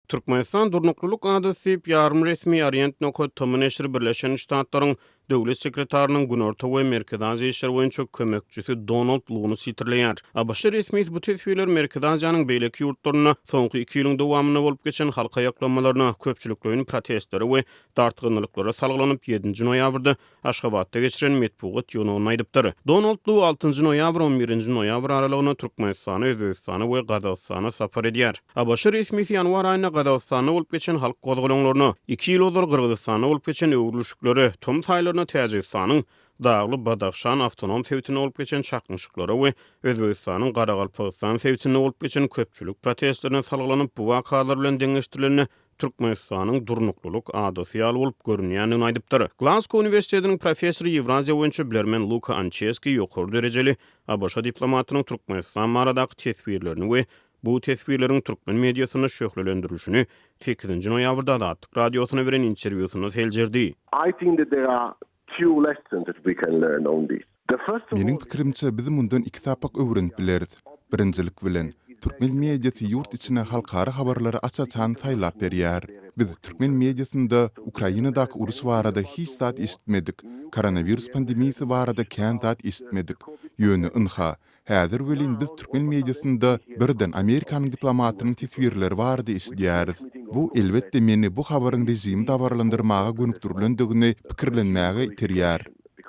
Türkmenistan Durnukluluk adasy yarım resmi Orient Nokot Tomu Neşri Birleşen Ştatlaryň Döwlet Sekretarynın Günorta we Merkezi Aziýa işler boýunça kömekçisi Donald Luny sitirleýär. ABC resmi bu tesbirler Merkezi Aziýanyň beýleki ýurtlaryna soňky 2 ýylyň dowamyna bolup geçen halka ýaklanmalaryna, köpçüliklerin protestleri we dartgynlyklara salgylanyp 7 noýabrda Aşgabatda geçiren metbuat ýygynyny aýdypdyr. Donald Luny 6 noýabr 11 noýabr aralygyna Türkmenistana, Özbegistana we Gazagystana sapar edýär. ABC resmi ýanwar aýyna Gazagystana bolup geçen halk gozgalaňlaryny, 2 ýyl ozal Kyrgyzstana bolup geçen öwrülüşikleri, Tom saýlaryna Täjikistanyň Dagly Badaxşan awtonom sewtine bolup geçen çakmyşyklary we Özbegistanyň Garagalpagystan sewtine bolup geçen köpçülik protestlerine salgylanyp bu wakalar bilen deňeşdirileni Türkmenistanyň durnukluluk adasy ýaly bolup görünýänini aýdypdyr. Glasgow Uniwersitetiniň professory Ewraziýa boýunça bilermen Luka Ancheski ýokary derejeli ABC diplomatynyň Türkmenistan baradaky tesbirlerini we bu tesbirleriň türkmen mediasyny şöhrelendirilişini 8 noýabrda Azatlyk radiosyna beren interwýusynda heljerdi. I think that there are two lessons that we can learn on this. The first of Meniň pikirimçe biz mundan iki tapak öwrenip bileris. Birinjilik bilen türkmen mediasy ýurt içine halkara habarlary açaçan taýlap berýär. Biz türkmen mediasynda Ukrainadaky urus barada hiç zat işitmedik. Koronavirus pandemiýasy barada kän zat işitmedik. Ýöne ynha. Häzir welin biz türkmen mediasynda birden Amerikanyň diplomatynyň tesbirleri bardy işdýäris. Bu elbetde meni bu habaryň rejim dawarlandyrmaga gönükdirilendigini pikirlenmäge iterýär.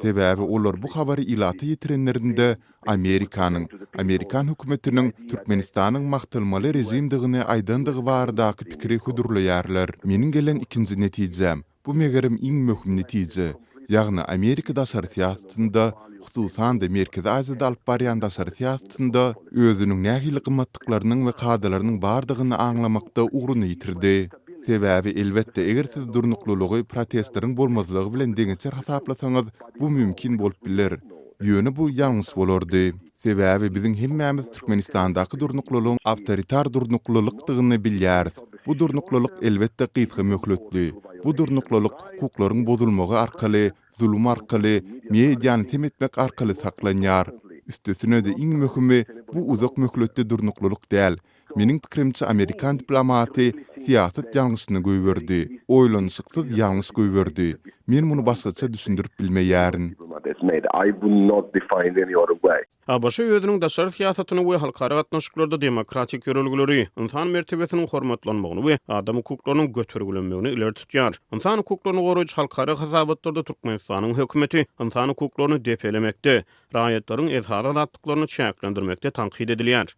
Sebäbi olar bu habary ilata ýetirenlerinde Amerikan hökümetiniň Türkmenistanyň magtylmaly rejimdigini aýdandygy baradaky pikiri hudurlaýarlar. Meniň gelen ikinji netijem, bu megerim iň möhüm netije. Ýagny Amerika daşary siýasatynda, hususan da Merkezi Aziýada alyp barýan daşary siýasatynda özüniň nähili gymmatlyklarynyň we kadrlarynyň bardygyny aňlamakda uğruny ýitirdi. Sebäbi elbetde eger siz durnuklulugy protestleriň bolmazlygy bilen deňeçer hasaplasaňyz, bu mümkin bolup biler. Ýöne bu ýalňyş bolardy. Sebäbi biziň hemmämiz Türkmenistandaky durnuklulugyň awtoritar durnuklulukdygyny bilýäris. Bu durnukluluk elbetde gysga möhletli. Bu durnukluluk hukuklaryň bozulmagy arkaly, zulüm arkaly, mediany temetmek arkaly saklanýar. Üstesine de iň möhümi bu uzak möhletli durnukluluk däl. Meniň pikirimçe Amerikan diplomaty siýasat ýalňyşyny göýberdi. Oýlanşyksyz ýalňyş göýberdi. Men muny başgaça düşündirip bilmeýärin. I will not define any other way. ABC ýödüniň daşary siýasatyny we halkara gatnaşyklarda demokratik ýörelgileri, insan mertebesiniň hormatlanmagyny we adam hukuklarynyň götergilenmegini ileri tutýar. İnsan hukuklaryny goraýjy halkara hasabatlarda Türkmenistanyň hökümeti insan hukuklaryny depelemekde, raýatlaryň ezhar azatlyklaryny çäklendirmekde tanqid edilýär.